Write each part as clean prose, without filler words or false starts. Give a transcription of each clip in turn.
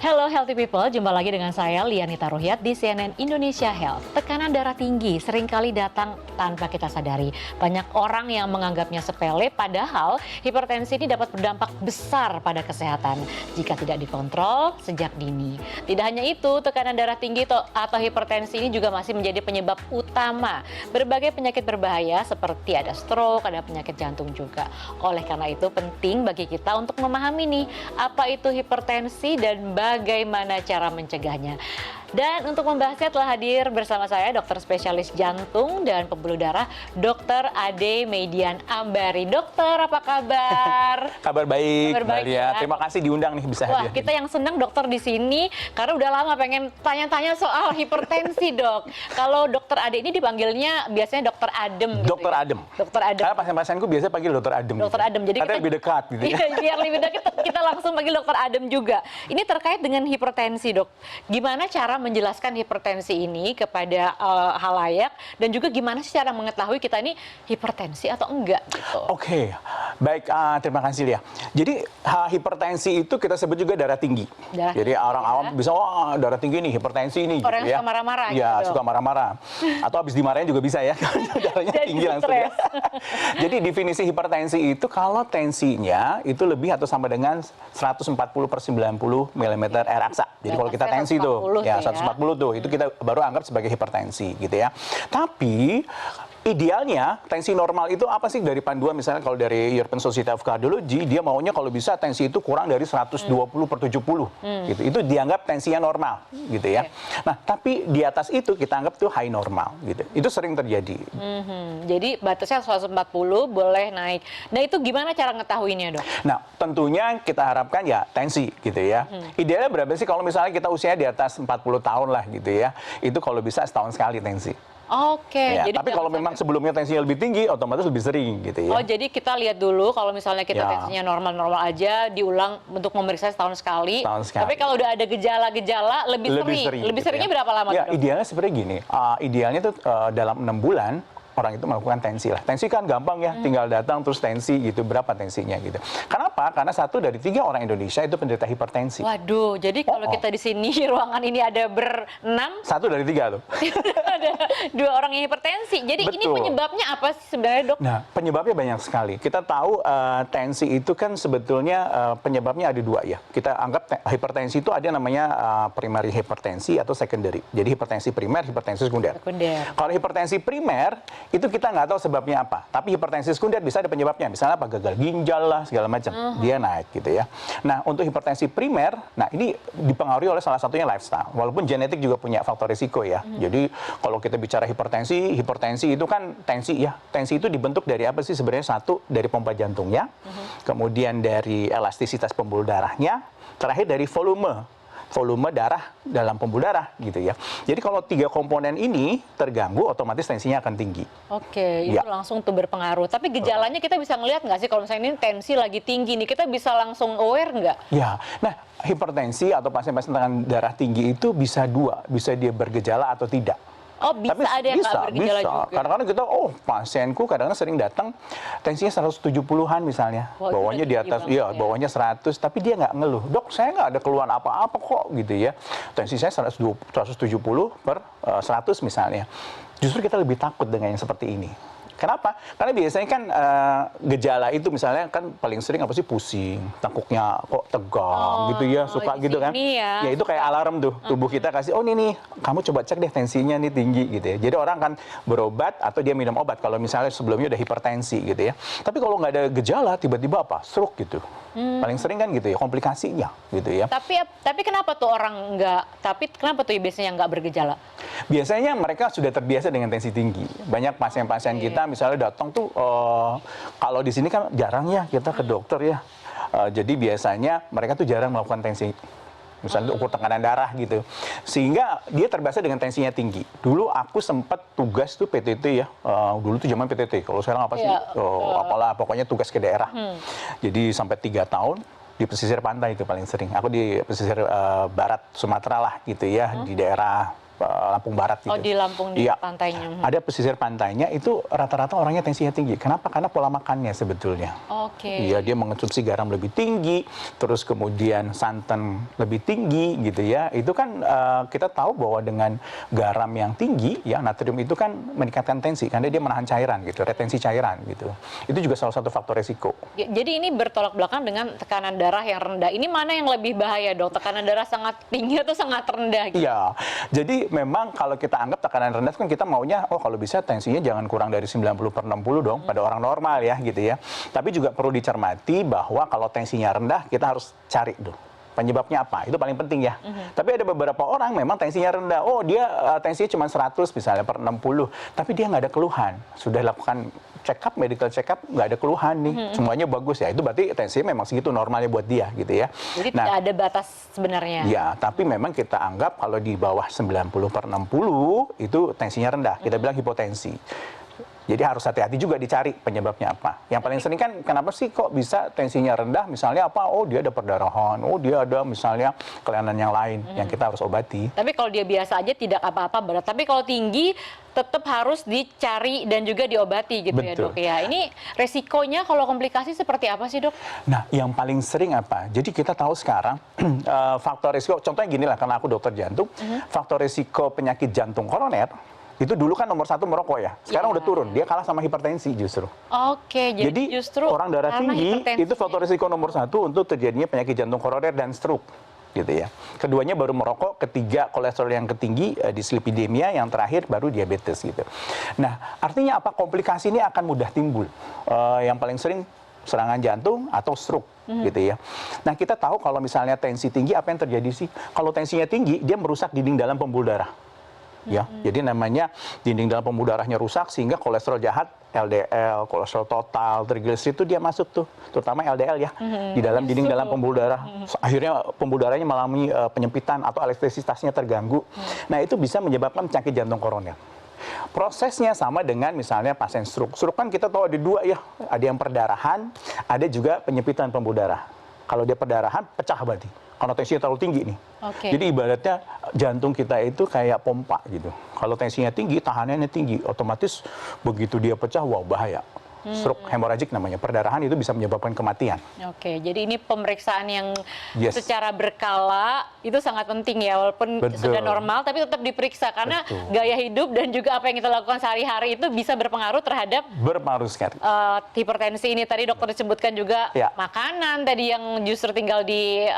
Hello Healthy People, jumpa lagi dengan saya Lianita Ruhyat di CNN Indonesia Health. Tekanan darah tinggi seringkali datang tanpa kita sadari. Banyak orang yang menganggapnya sepele, padahal hipertensi ini dapat berdampak besar pada kesehatan jika tidak dikontrol sejak dini. Tidak hanya itu, tekanan darah tinggi atau hipertensi ini juga masih menjadi penyebab utama berbagai penyakit berbahaya seperti ada stroke, ada penyakit jantung juga. Oleh karena itu penting bagi kita untuk memahami nih apa itu hipertensi dan bagaimana cara mencegahnya. Dan untuk membahasnya telah hadir bersama saya dokter spesialis jantung dan pembuluh darah Dr. Ade Median Ambari. Dokter, apa kabar? Kabar baik, Kabar baik, Mbak Lia. ya? Terima kasih diundang nih bisa Wah, hadir. kita yang senang dokter di sini karena udah lama pengen tanya-tanya soal hipertensi, Dok. Kalau Dokter Ade ini dipanggilnya biasanya Dokter Adem gitu. Dokter ya? Adem. Dokter Adem. Karena pasien-pasienku biasanya panggil Dokter Adem. Dokter Adem. Jadi Katanya lebih dekat gitu ya. Iya, biar lebih dekat kita langsung panggil Dokter Adem juga. Ini terkait dengan hipertensi, Dok. Gimana cara menjelaskan hipertensi ini kepada halayak dan juga gimana sih cara mengetahui kita ini hipertensi atau enggak gitu. Oke, baik, terima kasih Lia. Jadi hipertensi itu kita sebut juga darah tinggi. Jadi orang awam bisa, wah darah tinggi nih, hipertensi ini. Orang gitu yang ya. suka marah-marah Iya, gitu. suka marah-marah. Atau habis dimarahin juga bisa ya, darahnya Jadi tinggi langsung ya. stres. Jadi definisi hipertensi itu kalau tensinya itu lebih atau sama dengan 140/90 mm air aksa. Jadi kalau kita tensi tuh, ya 140 tuh, itu kita baru anggap sebagai hipertensi gitu ya. Tapi idealnya tensi normal itu apa sih dari panduan misalnya kalau dari European Society of Cardiology dia maunya kalau bisa tensi itu kurang dari 120/70 gitu. Itu dianggap tensinya normal gitu ya. Nah, tapi di atas itu kita anggap tuh high normal gitu. Itu sering terjadi. Jadi batasnya 140 boleh naik. Nah, itu gimana cara ngetahuinnya, Dok? Nah, tentunya kita harapkan ya tensi gitu ya. Idealnya berapa sih kalau misalnya kita usianya di atas 40 tahun lah gitu ya. Itu kalau bisa setahun sekali tensi. Oke, Ya, jadi tapi kalau memang sebelumnya tensinya lebih tinggi, otomatis lebih sering gitu ya. Oh, jadi kita lihat dulu kalau misalnya kita Ya. tensinya normal-normal aja, diulang untuk memeriksa setahun sekali. Setahun sekali. Tapi kalau udah ada gejala-gejala lebih sering. Lebih gitu seringnya ya. berapa lama? Ya, Dok? idealnya sebenarnya gini. Idealnya tuh dalam 6 bulan orang itu melakukan tensi lah. Tensi kan gampang ya, tinggal datang terus tensi gitu, berapa tensinya gitu. Kenapa? Karena 1 dari 3 orang Indonesia itu penderita hipertensi. Waduh, jadi kalau kita di sini ruangan ini ada 6, 1 dari 3 tuh. ada 2 orang yang hipertensi. Jadi ini Betul. penyebabnya apa sih sebenarnya, Dok? Nah, penyebabnya banyak sekali. Kita tahu tensi itu kan sebetulnya penyebabnya ada 2 ya. Kita anggap hipertensi itu ada namanya primary hipertensi atau secondary. Jadi hipertensi primer, hipertensi sekunder. Kalau hipertensi primer itu kita nggak tahu sebabnya apa. Tapi hipertensi sekunder bisa ada penyebabnya. Misalnya apa, gagal ginjal lah segala macam. Dia naik gitu ya. Nah, untuk hipertensi primer, nah ini dipengaruhi oleh salah satunya lifestyle. Walaupun genetik juga punya faktor risiko ya. Jadi kalau kita bicara hipertensi itu kan tensi ya. Tensi itu dibentuk dari apa sih sebenarnya? 1 dari pompa jantungnya, kemudian dari elastisitas pembuluh darahnya, terakhir dari volume darah dalam pembuluh darah gitu ya. Jadi kalau 3 komponen ini terganggu, otomatis tensinya akan tinggi. Oke, itu langsung tuh berpengaruh. Tapi gejalanya kita bisa ngelihat nggak sih kalau misalnya ini tensi lagi tinggi nih, kita bisa langsung aware nggak? Ya, nah hipertensi atau pasien-pasien dengan darah tinggi itu bisa 2, bisa dia bergejala atau tidak. Oh, bisa. Tapi ada yang nggak bergejala juga. Kadang-kadang kita, pasienku kadang-kadang sering datang tensinya 170-an misalnya. Wah, bawahnya di atas, bawahnya 100, tapi dia nggak ngeluh. Dok, saya nggak ada keluhan apa-apa kok gitu ya. Tensi saya 170/100 misalnya. Justru kita lebih takut dengan yang seperti ini. Kenapa? Karena biasanya kan gejala itu misalnya kan paling sering apa sih, pusing, tengkuknya kok tegang gitu ya, suka gitu kan. Ya, itu kayak alarm tuh, tubuh kita kasih, oh ini nih, kamu coba cek deh tensinya nih tinggi gitu ya. Jadi orang kan berobat atau dia minum obat kalau misalnya sebelumnya udah hipertensi gitu ya. Tapi kalau nggak ada gejala, tiba-tiba apa? Stroke gitu. Paling sering kan gitu ya, komplikasinya gitu ya. Tapi kenapa tuh orang nggak, kenapa tuh biasanya nggak bergejala? Biasanya mereka sudah terbiasa dengan tensi tinggi. Banyak pasien-pasien kita misalnya datang tuh, kalau di sini kan jarang ya kita ke dokter ya. Jadi biasanya mereka tuh jarang melakukan tensi. Misalnya ukur tekanan darah gitu. Sehingga dia terbiasa dengan tensinya tinggi. Dulu aku sempat tugas tuh PTT ya. Dulu tuh zaman PTT. Kalau sekarang apa sih? Apalah, pokoknya tugas ke daerah. Jadi sampai 3 tahun. Di pesisir pantai itu paling sering. Aku di pesisir barat Sumatera lah gitu ya. Di daerah Lampung Barat gitu. Oh, di Lampung di Iya. pantainya. Ada pesisir pantainya itu rata-rata orangnya tensinya tinggi. Kenapa? Karena pola makannya sebetulnya. Oke. Iya, dia mengonsumsi garam lebih tinggi, terus kemudian santan lebih tinggi gitu ya. Itu kan kita tahu bahwa dengan garam yang tinggi, ya natrium itu kan meningkatkan tensi karena dia menahan cairan gitu, retensi cairan gitu. Itu juga salah satu faktor resiko. Jadi ini bertolak belakang dengan tekanan darah yang rendah. Ini mana yang lebih bahaya, Dok? Tekanan darah sangat tinggi atau sangat rendah? Gitu? Iya, jadi memang kalau kita anggap tekanan rendah kan kita maunya, oh kalau bisa tensinya jangan kurang dari 90/60 dong pada orang normal ya gitu ya. Tapi juga perlu dicermati bahwa kalau tensinya rendah kita harus cari tuh penyebabnya apa, itu paling penting ya. Tapi ada beberapa orang memang tensinya rendah, oh dia tensinya cuma 100 misalnya per 60, tapi dia nggak ada keluhan, sudah lakukan check up, medical check up, nggak ada keluhan nih, semuanya bagus ya, itu berarti tensinya memang segitu normalnya buat dia gitu ya. Jadi tidak ada batas sebenarnya. Ya, tapi memang kita anggap kalau di bawah 90/60 itu tensinya rendah, kita bilang hipotensi. Jadi harus hati-hati juga dicari penyebabnya apa. Yang paling sering kan kenapa sih kok bisa tensinya rendah, misalnya apa, oh dia ada perdarahan, oh dia ada misalnya kelainan yang lain yang kita harus obati. Tapi kalau dia biasa aja tidak apa-apa berat, tapi kalau tinggi tetap harus dicari dan juga diobati gitu. Betul. Ya, Dok ya. Ini resikonya kalau komplikasi seperti apa sih, Dok? Nah, yang paling sering apa? Jadi kita tahu sekarang faktor risiko, contohnya gini lah, karena aku dokter jantung, faktor risiko penyakit jantung koroner itu dulu kan nomor 1 merokok ya. Sekarang udah turun, dia kalah sama hipertensi justru. Oke, jadi justru orang darah karena tinggi hipertensi. itu faktor risiko nomor 1 untuk terjadinya penyakit jantung koroner dan stroke. Gitu ya. Keduanya baru merokok, ketiga kolesterol yang ketinggi, dislipidemia, yang terakhir baru diabetes gitu. Nah, artinya apa? Komplikasi ini akan mudah timbul. Yang paling sering serangan jantung atau stroke gitu ya. Nah, kita tahu kalau misalnya tensi tinggi apa yang terjadi sih? Kalau tensinya tinggi, dia merusak dinding dalam pembuluh darah. Ya, jadi namanya dinding dalam pembuluh darahnya rusak sehingga kolesterol jahat, LDL, kolesterol total, trigliserid itu dia masuk tuh, terutama LDL ya, di dalam dinding dalam pembuluh darah. Akhirnya pembuluh darahnya mengalami penyempitan atau elastisitasnya terganggu. Nah, itu bisa menyebabkan penyakit jantung koroner. Prosesnya sama dengan misalnya pasien stroke. Stroke kan kita tahu ada 2 ya, ada yang perdarahan, ada juga penyempitan pembuluh darah. Kalau dia perdarahan, pecah berarti. Karena tensinya terlalu tinggi nih. Jadi ibaratnya jantung kita itu kayak pompa gitu. Kalau tensinya tinggi, tahanannya tinggi. Otomatis begitu dia pecah, wah bahaya. Stroke hemoragik namanya, perdarahan itu bisa menyebabkan kematian. Oke, jadi ini pemeriksaan yang Yes. secara berkala itu sangat penting ya, walaupun Betul. sudah normal tapi tetap diperiksa karena Betul. gaya hidup dan juga apa yang kita lakukan sehari-hari itu bisa berpengaruh terhadap Berpengaruh sekali. hipertensi ini. Tadi dokter disebutkan juga Ya. makanan tadi yang justru tinggal di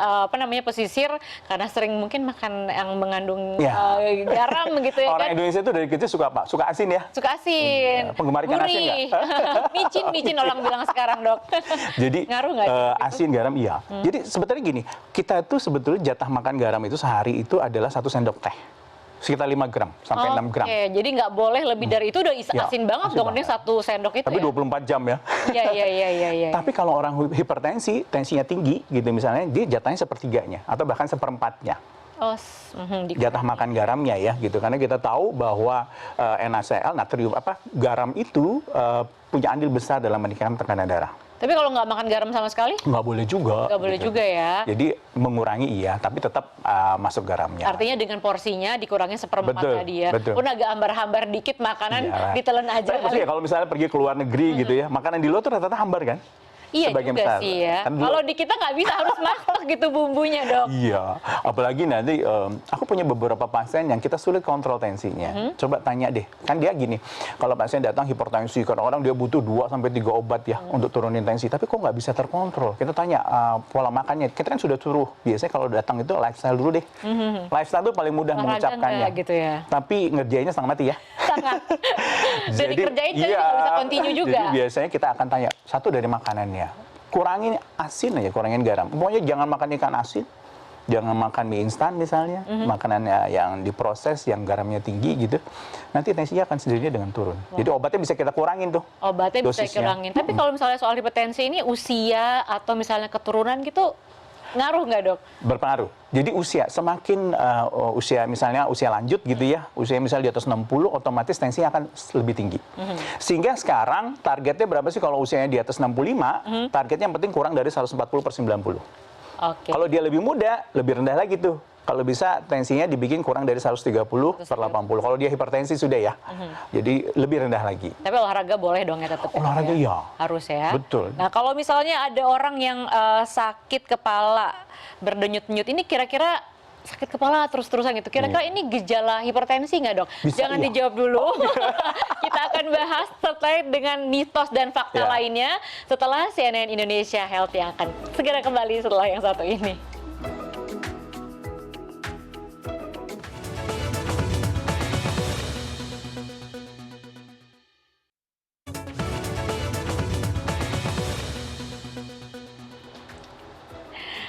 pesisir karena sering mungkin makan yang mengandung Ya. garam gitu ya Orang kan. Indonesia itu dari kecil suka apa? Suka asin ya? Suka asin, Penggemar ikan asin nggak? micin orang bilang sekarang, Dok. Jadi Ngaruh nggak? asin, garam iya. Jadi sebetulnya gini, kita tuh sebetulnya jatah makan garam itu sehari itu adalah 1 sendok teh. Sekitar 5 gram sampai 6 gram. Oke, jadi nggak boleh lebih dari itu, udah Ya, asin banget asin dong, ini banget. 1 sendok itu Tapi ya? 24 jam ya. Iya. Tapi kalau orang hipertensi, tensinya tinggi gitu misalnya, dia jatahnya sepertiganya atau bahkan seperempatnya. Oh, Jatah makan garamnya ya gitu, karena kita tahu bahwa NaCl, natrium garam itu punya andil besar dalam meningkatkan tekanan darah. Tapi kalau nggak makan garam sama sekali? Nggak boleh juga. Nggak boleh gitu. juga ya. Jadi mengurangi iya, tapi tetap masuk garamnya. Artinya dengan porsinya dikurangin seperempat Betul, tadi ya. betul. Pun agak hambar-hambar dikit makanan Iya. ditelen aja. Tapi maksudnya kalau misalnya pergi ke luar negeri gitu ya, makanan di luar tuh rata-rata hambar kan? Iya Sebagian juga besar. sih ya. Kan dulu- Kalau di kita nggak bisa, harus masak gitu bumbunya, Dok. Iya, apalagi nanti aku punya beberapa pasien yang kita sulit kontrol tensinya. Coba tanya deh, kan dia gini, kalau pasien datang hipertensi, kadang-kadang dia butuh 2-3 obat ya untuk turunin tensi, tapi kok nggak bisa terkontrol? Kita tanya pola makannya, kita kan sudah suruh, biasanya kalau datang itu lifestyle dulu deh. Lifestyle itu paling mudah Olahraga mengucapkannya. nggak gitu ya? Tapi ngerjainnya setengah mati ya. Sangat. Dan dikerjain jadi iya, nggak bisa continue juga. Jadi biasanya kita akan tanya, satu dari makanannya, kurangin asin aja, kurangin garam. Pokoknya jangan makan ikan asin, jangan makan mie instan misalnya, makanannya yang diproses, yang garamnya tinggi gitu. Nanti tensinya akan sendirinya dengan turun. Jadi obatnya bisa kita kurangin tuh. Obatnya bisa dosisnya. kurangin. Tapi kalau misalnya soal hipertensi ini usia atau misalnya keturunan gitu ngaruh nggak, Dok? Berpengaruh. Jadi usia, semakin usia misalnya usia lanjut gitu ya, usia misalnya di atas 60, otomatis tensinya akan lebih tinggi. Sehingga sekarang targetnya berapa sih kalau usianya di atas 65, targetnya yang penting kurang dari 140/90. Oke. Kalau dia lebih muda, lebih rendah lagi tuh. Kalau bisa tensinya dibikin kurang dari 130/80. Kalau dia hipertensi sudah ya. Jadi lebih rendah lagi. Tapi olahraga boleh dong ya tetap. Olahraga ya. Harus ya. Betul. Nah kalau misalnya ada orang yang sakit kepala, berdenyut-denyut, ini kira-kira sakit kepala terus-terusan gitu. Kira-kira ini gejala hipertensi nggak dok? Bisa, Jangan iya. dijawab dulu. Kita akan bahas terkait dengan mitos dan fakta Iya. lainnya setelah CNN Indonesia Health yang akan segera kembali setelah yang satu ini.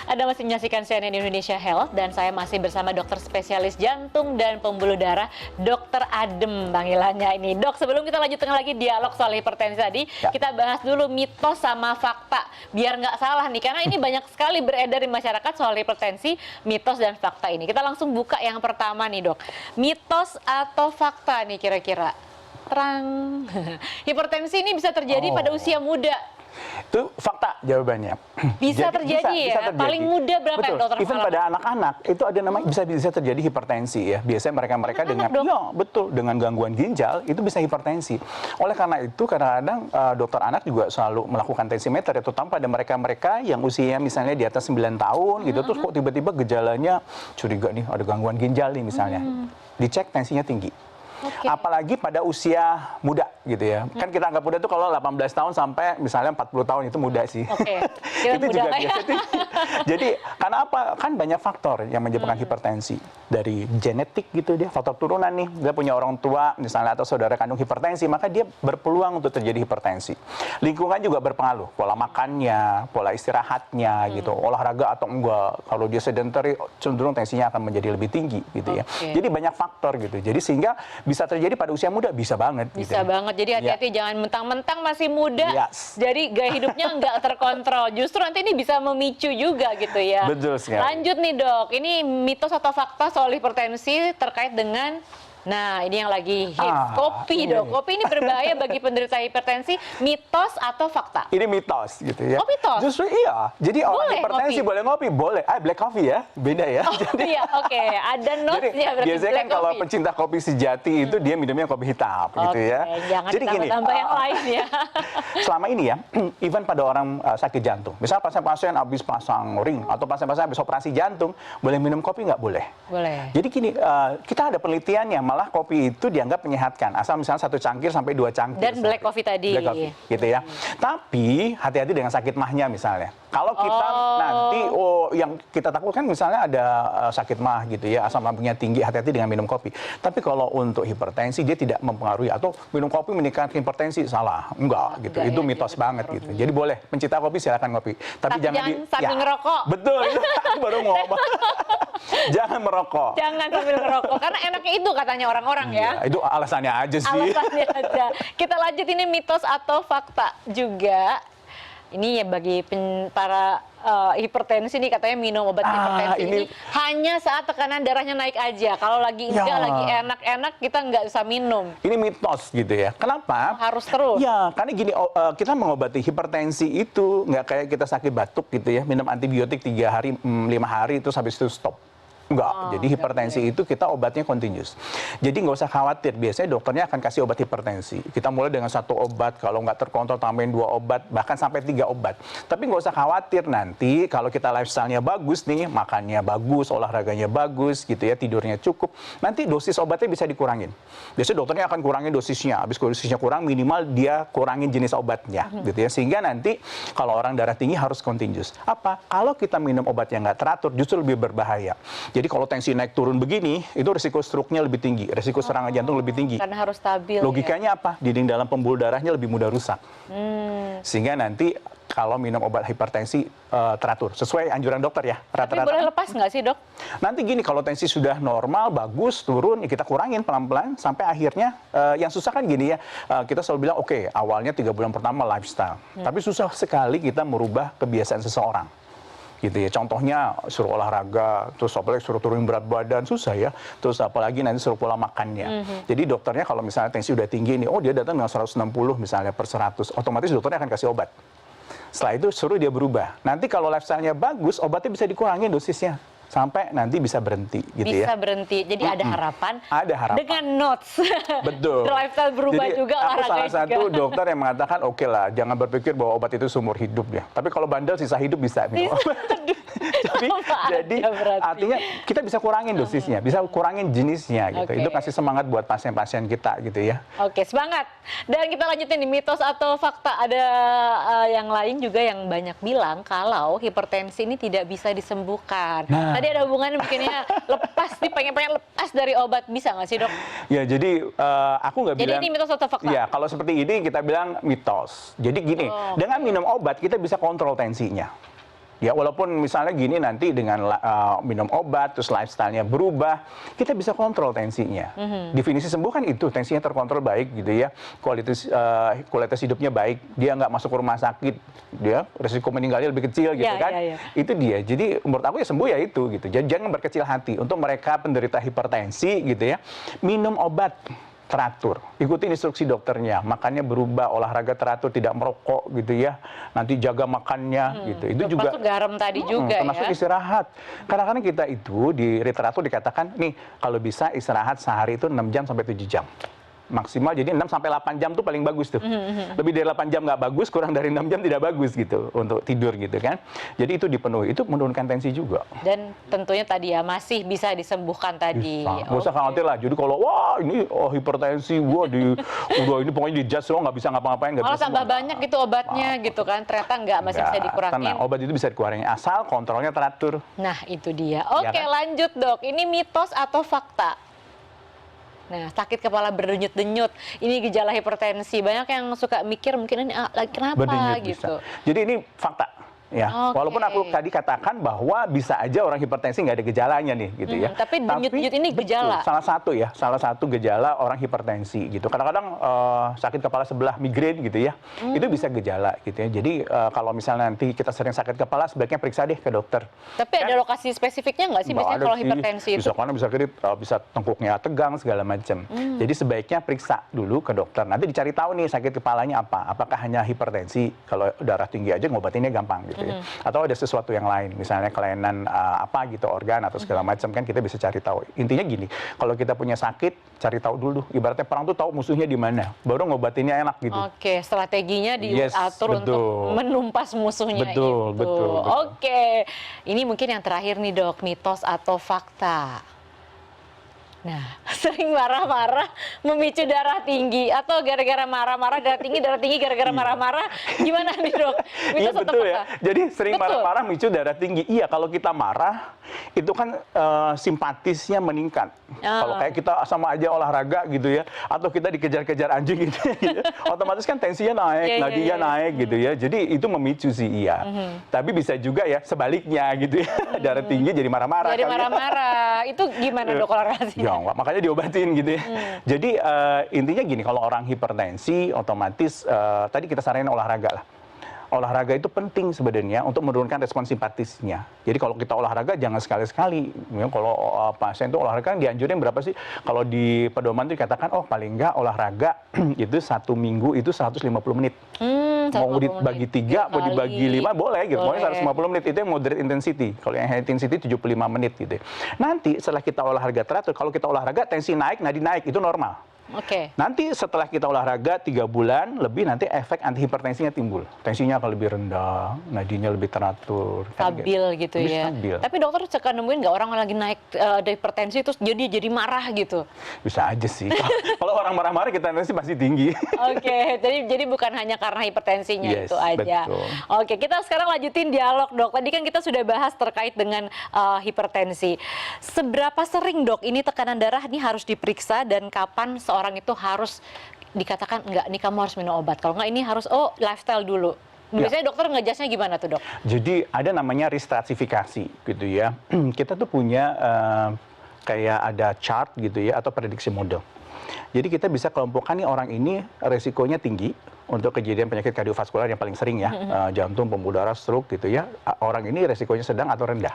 Anda masih menyaksikan CNN Indonesia Health dan saya masih bersama dokter spesialis jantung dan pembuluh darah, Dr. Adem panggilannya ini. Dok, sebelum kita lanjutkan lagi dialog soal hipertensi tadi, kita bahas dulu mitos sama fakta, biar nggak salah nih, karena ini banyak sekali beredar di masyarakat soal hipertensi, mitos dan fakta ini. Kita langsung buka yang pertama nih dok, mitos atau fakta nih kira-kira? Terang, hipertensi ini bisa terjadi pada usia muda. Itu fakta jawabannya. Bisa terjadi ya? bisa terjadi. Paling muda berapa Betul. yang dokter Even mengalami? pada anak-anak itu ada namanya bisa terjadi hipertensi ya. Biasanya mereka dengan betul dengan gangguan ginjal itu bisa hipertensi. Oleh karena itu kadang-kadang dokter anak juga selalu melakukan tensimeter ya, terutama pada mereka yang usianya misalnya di atas 9 tahun gitu, terus kok tiba-tiba gejalanya curiga nih ada gangguan ginjal nih misalnya. Dicek tensinya tinggi. Oke. Apalagi pada usia muda gitu ya. Kan kita anggap muda tuh kalau 18 tahun sampai misalnya 40 tahun itu muda sih. Oke. Kira Itu muda juga lah ya. biasa tinggi. Jadi karena apa? Kan banyak faktor yang menyebabkan hipertensi. Dari genetik gitu dia, faktor turunan nih. Dia punya orang tua misalnya atau saudara kandung hipertensi, maka dia berpeluang untuk terjadi hipertensi. Lingkungan juga berpengaruh. Pola makannya, pola istirahatnya gitu. Olahraga atau enggak. Kalau dia sedentary cenderung tensinya akan menjadi lebih tinggi gitu ya. Oke. Jadi banyak faktor gitu. Jadi sehingga bisa terjadi pada usia muda, bisa banget. Bisa banget, jadi hati-hati jangan mentang-mentang masih muda, Yes. jadi gaya hidupnya nggak terkontrol. Justru nanti ini bisa memicu juga gitu ya. Betul sekali. Lanjut nih dok, ini mitos atau fakta soal hipertensi terkait dengan, nah ini yang lagi hits, kopi dok. Kopi ini berbahaya bagi penderita hipertensi, mitos atau fakta? Ini mitos gitu ya. Oh, mitos? Justru iya. Jadi orang Boleh hipertensi ngopi? boleh ngopi, boleh. Black coffee ya, beda ya. Oh iya, oke. Ada Jadi notes-nya berarti biasanya kan black kalau coffee. pecinta kopi sejati itu dia minumnya kopi hitam gitu ya. Jangan Jadi gini, tambah-tambah yang lain ya. selama ini ya, even pada orang sakit jantung, misal pasien-pasien habis pasang ring atau pasien-pasien habis operasi jantung, boleh minum kopi nggak boleh? Boleh. Jadi gini, kita ada penelitiannya, malah kopi itu dianggap menyehatkan, asal misalnya 1 cangkir sampai 2 cangkir. Dan black coffee tadi. Black coffee, gitu ya. Tapi hati-hati dengan sakit mahnya misalnya. Kalau kita nanti, yang kita takutkan misalnya ada sakit mah gitu ya, asam lambungnya tinggi, hati-hati dengan minum kopi. Tapi kalau untuk hipertensi dia tidak mempengaruhi, atau minum kopi meningkatkan hipertensi, salah. Enggak gitu, enggak itu ya, mitos jadi banget gitu. Jadi boleh, pencinta kopi silakan kopi. Tapi jangan sambil ngerokok. Betul, itu aku baru ngomong. Jangan merokok. Jangan sambil ngerokok, karena enaknya itu katanya orang-orang ya. Itu alasannya aja sih. Alasannya aja. Kita lanjut, ini mitos atau fakta juga. Ini ya bagi para hipertensi nih, katanya minum obat hipertensi ini hanya saat tekanan darahnya naik aja. Kalau lagi enggak, lagi enak-enak, kita nggak usah minum. Ini mitos gitu ya. Kenapa? Harus terus. Ya, karena gini, kita mengobati hipertensi itu nggak kayak kita sakit batuk gitu ya, minum antibiotik 3 hari, 5 hari, terus habis itu stop. Enggak, jadi hipertensi itu kita obatnya continuous. Jadi nggak usah khawatir, biasanya dokternya akan kasih obat hipertensi. Kita mulai dengan 1 obat, kalau nggak terkontrol tambahin 2 obat, bahkan sampai 3 obat. Tapi nggak usah khawatir nanti kalau kita lifestyle-nya bagus nih, makannya bagus, olahraganya bagus gitu ya, tidurnya cukup, nanti dosis obatnya bisa dikurangin. Biasanya dokternya akan kurangin dosisnya, habis dosisnya kurang, minimal dia kurangin jenis obatnya gitu ya. Sehingga nanti kalau orang darah tinggi harus continuous. Apa? Kalau kita minum obat yang nggak teratur justru lebih berbahaya. Jadi kalau tensi naik turun begini, itu risiko stroke-nya lebih tinggi, risiko serangan jantung lebih tinggi. Karena harus stabil. Logikanya apa? Dinding dalam pembuluh darahnya lebih mudah rusak. Sehingga nanti kalau minum obat hipertensi teratur, sesuai anjuran dokter ya. Tapi boleh lepas nggak sih dok? Nanti gini, kalau tensi sudah normal, bagus, turun, ya kita kurangin pelan-pelan, sampai akhirnya, yang susah kan gini ya, kita selalu bilang, oke, awalnya 3 bulan pertama lifestyle. Tapi susah sekali kita merubah kebiasaan seseorang. Gitu ya. Contohnya suruh olahraga, terus apalagi suruh turunin berat badan, susah ya. Terus apalagi nanti suruh pola makannya. Jadi dokternya kalau misalnya tensi udah tinggi nih, dia datang dengan 160 misalnya per 100, otomatis dokternya akan kasih obat. Setelah itu suruh dia berubah. Nanti kalau lifestyle-nya bagus, obatnya bisa dikurangin dosisnya sampai nanti bisa berhenti gitu ya. Bisa berhenti. Jadi ada harapan. Ada harapan. Dengan notes. Betul. Lifestyle berubah Jadi, juga, aku olahraga salah juga. satu dokter yang mengatakan oke lah, jangan berpikir bahwa obat itu seumur hidup ya. Tapi kalau bandel sisa hidup bisa minum obat. jadi artinya kita bisa kurangin dosisnya, bisa kurangin jenisnya gitu. Oke. Itu kasih semangat buat pasien-pasien kita gitu ya. Oke, semangat. Dan kita lanjutin nih, mitos atau fakta. Ada yang lain juga yang banyak bilang kalau hipertensi ini tidak bisa disembuhkan. Nah. Tadi ada hubungannya bikinnya lepas nih, pengen lepas dari obat. Bisa nggak sih, Dok? Ya jadi aku nggak Jadi bilang. ini mitos atau fakta? Ya kalau seperti ini kita bilang mitos. Jadi gini, dengan minum obat kita bisa kontrol tensinya. Ya walaupun misalnya gini nanti dengan minum obat terus lifestyle-nya berubah, kita bisa kontrol tensinya. Definisi sembuh kan itu, tensinya terkontrol baik gitu ya, kualitas hidupnya baik, dia nggak masuk ke rumah sakit, dia risiko meninggalnya lebih kecil gitu Ya, kan. ya, ya. Itu dia. Jadi menurut aku ya sembuh ya itu gitu. Jadi jangan berkecil hati untuk mereka penderita hipertensi gitu ya. Minum obat teratur, ikuti instruksi dokternya, makannya berubah, olahraga teratur, tidak merokok gitu ya, nanti jaga makannya gitu. Itu juga Termasuk garam tadi juga termasuk ya. istirahat. Kadang-kadang kita itu di literatur dikatakan nih kalau bisa istirahat sehari itu 6 jam sampai 7 jam. Maksimal jadi 6 sampai 8 jam tuh paling bagus tuh. Lebih dari 8 jam nggak bagus, kurang dari 6 jam tidak bagus gitu untuk tidur gitu kan. Jadi itu dipenuhi, itu menurunkan tensi juga. Dan tentunya tadi ya masih bisa disembuhkan tadi. Bisa. Nggak usah khawatir lah. Jadi kalau wah ini hipertensi gua udah ini pokoknya di judge nggak bisa ngapa-ngapain nggak Kalau bisa. tambah banyak gitu obatnya gitu kan, ternyata masih bisa Nggak, dikurangin. tenang, obat itu bisa dikurangin asal kontrolnya teratur. Nah, itu dia. Oke, kan? lanjut, Dok. Ini mitos atau fakta? Nah, sakit kepala berdenyut-denyut. Ini gejala hipertensi. Banyak yang suka mikir mungkin ini kenapa Berdenyut gitu. bisa. Jadi ini fakta. Ya, Oke. walaupun aku tadi katakan bahwa bisa aja orang hipertensi nggak ada gejalanya nih, gitu ya. Tapi denyut-denyut ini gejala. Betul, salah satu gejala orang hipertensi gitu. Kadang-kadang sakit kepala sebelah migrain gitu ya, itu bisa gejala gitu ya. Jadi kalau misalnya nanti kita sering sakit kepala, sebaiknya periksa deh ke dokter. Tapi ada lokasi spesifiknya nggak sih Nggak biasanya ada kalau sih. hipertensi itu? Bisa karena bisa tengkuknya tegang segala macam. Jadi sebaiknya periksa dulu ke dokter. Nanti dicari tahu nih sakit kepalanya apa. Apakah hanya hipertensi? Kalau darah tinggi aja ngobatinnya gampang gitu ya. Atau ada sesuatu yang lain, misalnya kelainan apa gitu organ atau segala macam kan kita bisa cari tahu. Intinya gini, kalau kita punya sakit cari tahu dulu. Ibaratnya perang tuh tahu musuhnya di mana, baru ngobatinnya enak gitu. Oke, strateginya Yes, diatur untuk betul. menumpas musuhnya Betul, itu. betul. Oke, ini mungkin yang terakhir nih, Dok, mitos atau fakta. Nah, sering marah-marah memicu darah tinggi atau gara-gara marah-marah darah tinggi gara-gara marah-marah. Gimana nih, Dok? Iya Mitos atau betul fakta? ya. Jadi sering Betul. marah-marah memicu darah tinggi. Iya, kalau kita marah itu kan simpatisnya meningkat. Kalau kayak kita sama aja olahraga gitu ya, atau kita dikejar-kejar anjing gitu, ya, otomatis kan tensinya naik, nadinya naik gitu ya. Jadi itu memicu sih iya. Tapi bisa juga ya sebaliknya gitu ya, darah tinggi jadi marah-marah. Jadi kali ya. marah-marah. Itu gimana, Dok, olahraganya? Ya enggak, makanya diobatin gitu ya. Jadi intinya gini, kalau orang hipertensi otomatis tadi kita saranin olahraga lah. Olahraga itu penting sebenarnya untuk menurunkan respon simpatisnya. Jadi kalau kita olahraga jangan sekali-sekali. Ya, kalau pasien itu olahraga kan dianjurin berapa sih? Kalau di pedoman itu dikatakan paling enggak olahraga itu 1 minggu itu 150 menit. Mau dibagi 3, mau dibagi 5 boleh gitu. Pokoknya 150 menit itu yang moderate intensity. Kalau yang high intensity 75 menit gitu. Nanti setelah kita olahraga teratur, kalau kita olahraga tensi naik, nadi naik, itu normal. Oke. Nanti setelah kita olahraga 3 bulan lebih nanti efek anti hipertensinya timbul. Tensinya akan lebih rendah, nadinya lebih teratur. Stabil gitu Lebih ya. stabil. Tapi dokter suka nemuin nggak orang lagi naik ada hipertensi terus jadi marah gitu? Bisa aja sih. Kalau orang marah-marah kita tensi pasti tinggi. Oke, jadi bukan hanya karena hipertensinya Yes, itu aja. betul. Oke, kita sekarang lanjutin dialog, Dok. Tadi kan kita sudah bahas terkait dengan hipertensi. Seberapa sering, Dok, ini tekanan darah ini harus diperiksa dan kapan seorang itu harus dikatakan enggak, nih kamu harus minum obat. Kalau enggak ini harus lifestyle dulu. Biasanya dokter ngejasnya gimana tuh, Dok? Jadi ada namanya restratifikasi gitu ya. Kita tuh punya kayak ada chart gitu ya atau prediksi model. Jadi kita bisa kelompokkan nih orang ini resikonya tinggi untuk kejadian penyakit kardiovaskular yang paling sering ya, jantung, pembuluh darah, stroke gitu ya. Orang ini resikonya sedang atau rendah.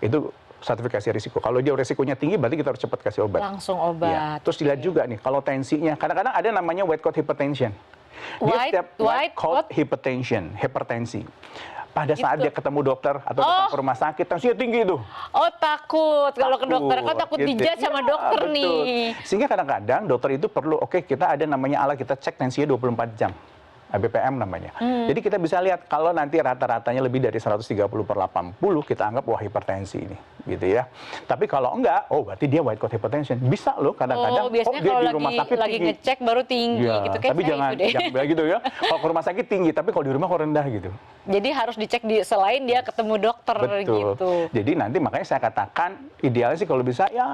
Itu sertifikasi risiko. Kalau dia risikonya tinggi, berarti kita harus cepat kasih obat. Langsung obat. Ya. Terus dilihat juga nih, kalau tensinya, kadang-kadang ada namanya white coat hypertension. Dia White setiap cold hypertension, hipertensi. Pada saat Gitu. dia ketemu dokter atau datang ke rumah sakit, tensinya tinggi tuh. Oh takut, kalau ke dokter kan takut gitu. dijudge sama Iya, dokter betul. nih. Sehingga kadang-kadang dokter itu perlu, oke, kita ada namanya alat, kita cek tensinya 24 jam. BPM namanya. Jadi kita bisa lihat kalau nanti rata-ratanya lebih dari 130/80, kita anggap wah hipertensi ini, gitu ya. Tapi kalau enggak, oh berarti dia white coat hypertension. Bisa loh kadang-kadang. Biasanya dia kalau di rumah sakit lagi tinggi. ngecek baru tinggi Ya, gitu kayak tapi saya jangan itu deh. jangan gitu ya. Kalau ke rumah sakit tinggi, tapi kalau di rumah kok rendah gitu. Jadi harus dicek selain dia ketemu dokter Betul. gitu. Jadi nanti makanya saya katakan idealnya sih kalau bisa ya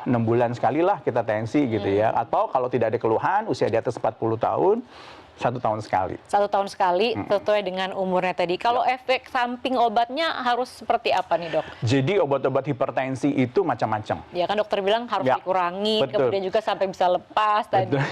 6 bulan sekali lah kita tensi gitu ya. Atau kalau tidak ada keluhan, usia di atas 40 tahun, 1 tahun sekali. 1 tahun sekali sesuai dengan umurnya tadi. Kalau efek samping obatnya harus seperti apa nih dok? Jadi obat-obat hipertensi itu macam-macam. Ya kan dokter bilang harus Ya, dikurangin, betul. kemudian juga sampai bisa lepas tadi. Betul.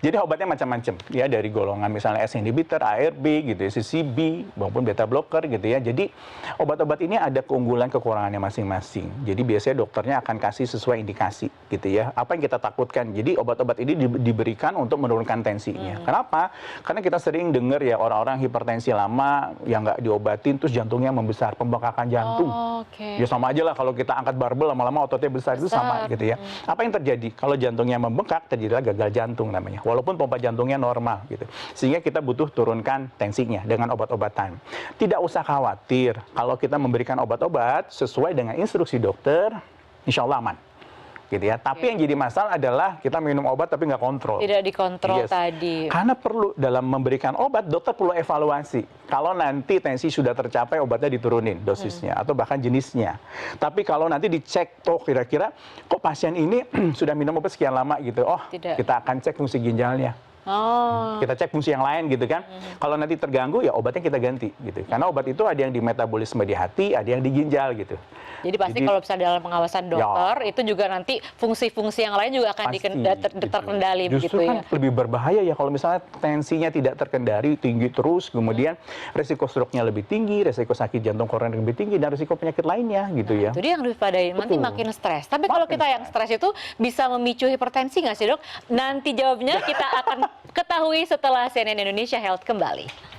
Jadi obatnya macam-macam ya, dari golongan misalnya S inhibitor, ARB gitu ya, CCB maupun beta blocker gitu ya. Jadi obat-obat ini ada keunggulan kekurangannya masing-masing. Jadi biasanya dokternya akan kasih sesuai indikasi gitu ya. Apa yang kita takutkan. Jadi obat-obat ini diberikan untuk menurunkan tensinya. Kenapa? Karena kita sering dengar ya orang-orang hipertensi lama yang nggak diobatin terus jantungnya membesar, pembengkakan jantung. Oke. Ya sama aja lah kalau kita angkat barbel lama-lama ototnya besar itu sama gitu ya. Apa yang terjadi? Kalau jantungnya membengkak terjadilah gagal jantung namanya. Walaupun pompa jantungnya normal gitu. Sehingga kita butuh turunkan tensinya dengan obat-obatan. Tidak usah khawatir kalau kita memberikan obat-obat sesuai dengan instruksi dokter, insya Allah aman. Gitu ya. Tapi yang jadi masalah adalah kita minum obat tapi nggak kontrol. Tidak dikontrol Yes. tadi. Karena perlu dalam memberikan obat, dokter perlu evaluasi. Kalau nanti tensi sudah tercapai, obatnya diturunin dosisnya atau bahkan jenisnya. Tapi kalau nanti dicek, oh kira-kira kok pasien ini sudah minum obat sekian lama gitu, oh Tidak. kita akan cek fungsi ginjalnya. Oh. Kita cek fungsi yang lain gitu kan. Kalau nanti terganggu ya obatnya kita ganti gitu. Karena obat itu ada yang di metabolisme di hati, ada yang di ginjal gitu. Jadi pasti kalau bisa dalam pengawasan dokter, itu juga nanti fungsi-fungsi yang lain juga akan Pasti, terkendali Justru begitu kan ya. lebih berbahaya ya kalau misalnya tensinya tidak terkendali, tinggi terus, kemudian resiko stroke-nya lebih tinggi, resiko sakit jantung koroner lebih tinggi, dan resiko penyakit lainnya gitu ya. Itu dia yang diwaspadain, nanti Betul. makin stres. Tapi kalau Makin kita yang stres itu bisa memicu hipertensi nggak sih dok? Nanti jawabnya kita akan ketahui setelah CNN Indonesia Health kembali.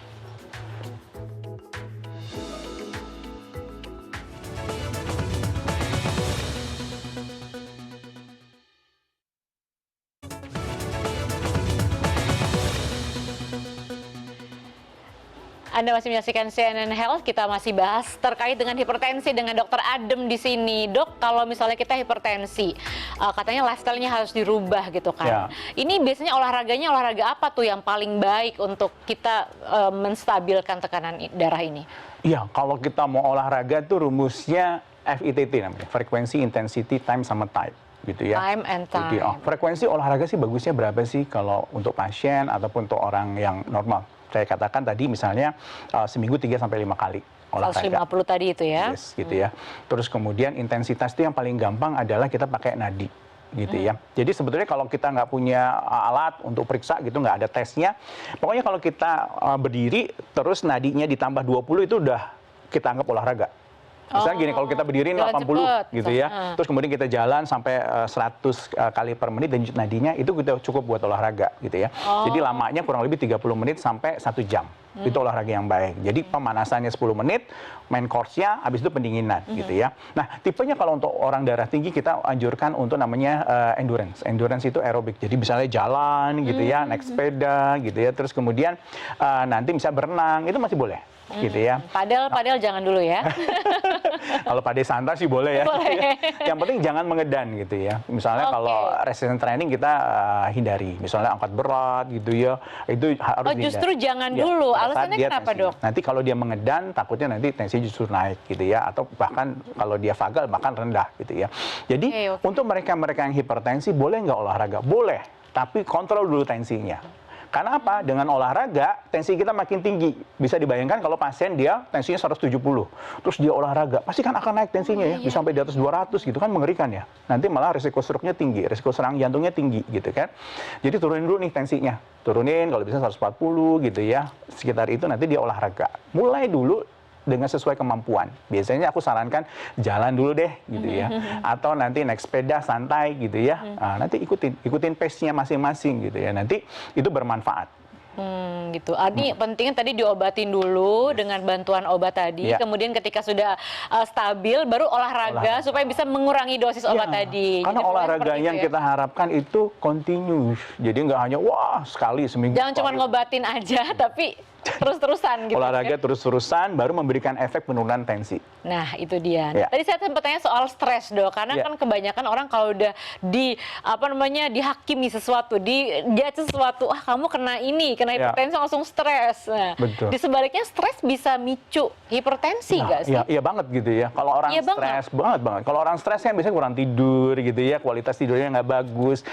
Anda masih menyaksikan CNN Health, kita masih bahas terkait dengan hipertensi dengan Dokter Adem di sini. Dok, kalau misalnya kita hipertensi, katanya lifestyle-nya harus dirubah gitu kan. Ya. Ini biasanya olahraga apa tuh yang paling baik untuk kita menstabilkan tekanan darah ini? Iya, kalau kita mau olahraga tuh rumusnya FITT namanya, frekuensi, intensity, time sama type. Gitu ya. Time and time. Jadi, frekuensi olahraga sih bagusnya berapa sih kalau untuk pasien ataupun untuk orang yang normal? Saya katakan tadi misalnya seminggu 3-5 kali olahraga. 150 tadi itu ya. Yes, gitu ya. Terus kemudian intensitas itu yang paling gampang adalah kita pakai nadi. Gitu ya. Jadi sebetulnya kalau kita nggak punya alat untuk periksa gitu, nggak ada tesnya, pokoknya kalau kita berdiri terus nadinya ditambah 20 itu udah kita anggap olahraga. Misalnya gini, kalau kita berdiri jalan 80 cepet, gitu ya, terus kemudian kita jalan sampai 100 kali per menit dan nadinya itu kita cukup buat olahraga gitu ya. Jadi lamanya kurang lebih 30 menit sampai 1 jam. Itu olahraga yang baik. Jadi pemanasannya 10 menit, main course-nya, habis itu pendinginan gitu ya. Nah, tipenya kalau untuk orang darah tinggi kita anjurkan untuk namanya endurance. Endurance itu aerobik. Jadi misalnya jalan gitu ya, naik sepeda gitu ya, terus kemudian nanti bisa berenang, itu masih boleh. Gitu ya. Padel jangan dulu ya. Kalau padel santai sih boleh ya. Boleh. Yang penting jangan mengedan gitu ya. Misalnya kalau resistance training kita hindari. Misalnya angkat berat gitu ya. Itu harus dihindari. Justru jangan Ya, dulu. pada saat Alasannya dia kenapa tensinya. dok? Nanti kalau dia mengedan takutnya nanti tensi justru naik gitu ya. Atau bahkan kalau dia vagal bahkan rendah gitu ya. Jadi untuk mereka-mereka yang hipertensi boleh nggak olahraga? Boleh. Tapi kontrol dulu tensinya. Karena apa? Dengan olahraga, tensi kita makin tinggi. Bisa dibayangkan kalau pasien dia tensinya 170, terus dia olahraga, pasti kan akan naik tensinya ya, bisa sampai di atas 200 gitu kan, mengerikan ya. Nanti malah risiko stroke-nya tinggi, risiko serangan jantungnya tinggi gitu kan. Jadi turunin dulu nih tensinya. Turunin kalau bisa 140 gitu ya. Sekitar itu nanti dia olahraga. Mulai dulu dengan sesuai kemampuan. Biasanya aku sarankan jalan dulu deh gitu ya. Atau nanti naik sepeda santai gitu ya. Nah, nanti ikutin pace-nya masing-masing gitu ya. Nanti itu bermanfaat. Gitu. Ini pentingnya tadi diobatin dulu dengan bantuan obat tadi, Iya. kemudian ketika sudah stabil baru olahraga supaya bisa mengurangi dosis obat Ya, tadi. karena Jadi pokoknya olahraga seperti yang itu ya. kita harapkan itu continuous. Jadi nggak hanya wah sekali seminggu. Jangan cuma ngobatin aja, tapi terus-terusan gitu. Olahraga ya. terus-terusan baru memberikan efek penurunan tensi. Nah, itu dia. Ya. Tadi saya sempat tanya soal stres, Dok. Karena Ya. kan kebanyakan orang kalau udah dihakimi sesuatu, dia sesuatu, kamu kena ini, kena Ya. hipertensi langsung stres. Nah, Betul. di sebaliknya stres bisa micu hipertensi nggak sih? Iya banget gitu ya. Kalau orang Iya stres, banget. Kalau orang stres kan biasanya kurang tidur gitu ya, kualitas tidurnya nggak bagus.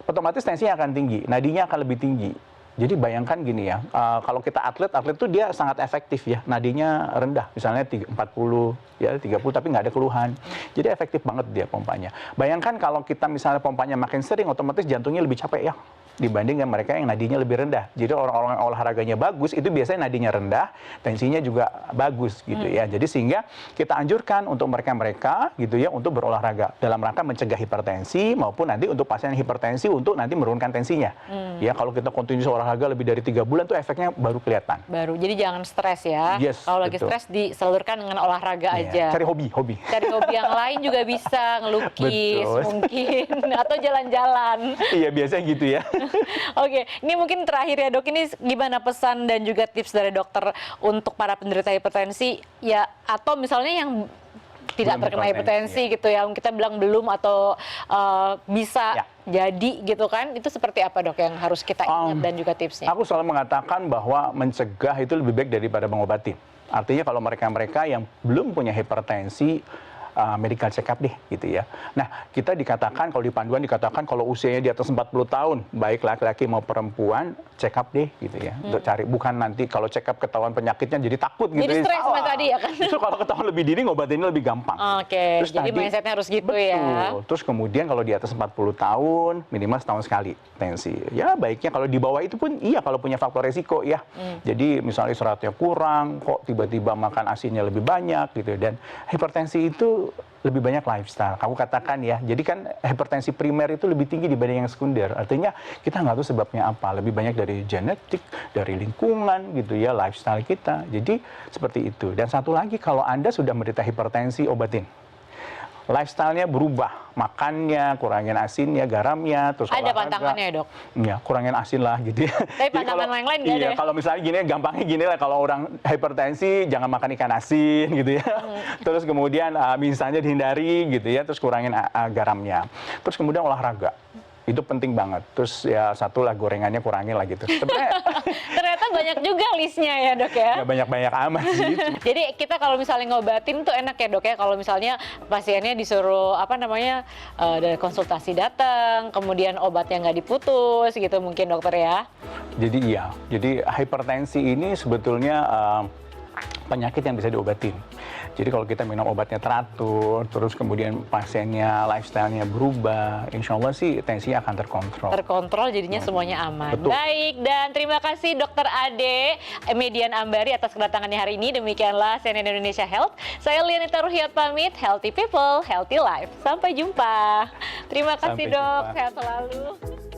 Otomatis tensinya akan tinggi, nadinya akan lebih tinggi. Jadi bayangkan gini ya, kalau kita atlet tuh dia sangat efektif ya, nadinya rendah, misalnya 40, ya 30 tapi nggak ada keluhan. Jadi efektif banget dia pompanya. Bayangkan kalau kita misalnya pompanya makin sering, otomatis jantungnya lebih capek ya, dibandingkan mereka yang nadinya lebih rendah. Jadi orang-orang yang olahraganya bagus, itu biasanya nadinya rendah, tensinya juga bagus gitu ya. Jadi sehingga kita anjurkan untuk mereka-mereka gitu ya, untuk berolahraga dalam rangka mencegah hipertensi maupun nanti untuk pasien hipertensi untuk nanti menurunkan tensinya. Ya kalau kita kontinus olahraga lebih dari 3 bulan tuh efeknya baru kelihatan. Baru, jadi jangan stres ya. Yes, Kalau lagi betul. stres disalurkan dengan olahraga Iya, aja. cari hobi. Cari hobi yang lain juga bisa, ngelukis Betul. mungkin, atau jalan-jalan. Iya biasanya gitu ya. Oke, ini mungkin terakhir ya Dok, ini gimana pesan dan juga tips dari dokter untuk para penderita hipertensi ya, atau misalnya yang tidak Belum terkena hipertensi, hipertensi gitu ya, kita bilang belum atau bisa Ya. jadi gitu kan, itu seperti apa Dok yang harus kita ingat dan juga tipsnya? Aku selalu mengatakan bahwa mencegah itu lebih baik daripada mengobati. Artinya kalau mereka-mereka yang belum punya hipertensi, medical check up deh gitu ya. Nah, kita dikatakan kalau di panduan dikatakan kalau usianya di atas 40 tahun, baik laki-laki mau perempuan, check up deh gitu ya. Untuk cari, bukan nanti kalau check up ketahuan penyakitnya jadi takut gitu. Jadi ya. stres Salah. tadi ya kan? Justru kalau ketahuan lebih dini ngobatinnya lebih gampang. Oke, jadi mindsetnya harus gitu ya. Betul. Terus kemudian kalau di atas 40 tahun, minimal setahun sekali tensi. Ya baiknya kalau di bawah itu pun iya kalau punya faktor resiko ya. Jadi misalnya seratnya kurang, kok tiba-tiba makan asinnya lebih banyak gitu. Dan hipertensi itu lebih banyak lifestyle. Kamu katakan ya, jadi kan hipertensi primer itu lebih tinggi dibanding yang sekunder. Artinya kita nggak tahu sebabnya apa. Lebih banyak dari genetik, dari lingkungan gitu ya, lifestyle kita. Jadi seperti itu. Dan satu lagi, kalau Anda sudah menderita hipertensi, obatin. Lifestyle-nya berubah, makannya, kurangin asinnya, garamnya, terus Ada olahraga. pantangannya ya Dok? Ya, kurangin asin lah gitu ya. Tapi Jadi pantangan yang lain nggak ada iya, ya? kalau misalnya gini, gampangnya gini lah, kalau orang hipertensi jangan makan ikan asin gitu ya. Terus kemudian mie instannya dihindari gitu ya, terus kurangin garamnya. Terus kemudian olahraga. Itu penting banget. Terus ya satu lah, gorengannya kurangin lah gitu. Sebenarnya Ternyata banyak juga listnya ya Dok ya? nggak banyak-banyak amat sih. Jadi kita kalau misalnya ngobatin tuh enak ya Dok ya, kalau misalnya pasiennya disuruh dari konsultasi datang, kemudian obatnya nggak diputus gitu mungkin dokter ya. Jadi iya, jadi hipertensi ini sebetulnya penyakit yang bisa diobatin. Jadi kalau kita minum obatnya teratur, terus kemudian pasiennya lifestyle-nya berubah, insya Allah sih tensinya akan terkontrol. Terkontrol jadinya semuanya aman. Betul. Baik, dan terima kasih Dokter Ade Median Ambari atas kedatangannya hari ini. Demikianlah CNN Indonesia Health. Saya Lianita Ruhyat pamit, healthy people, healthy life. Sampai jumpa. Terima kasih Sampai Dok, jumpa. sehat selalu.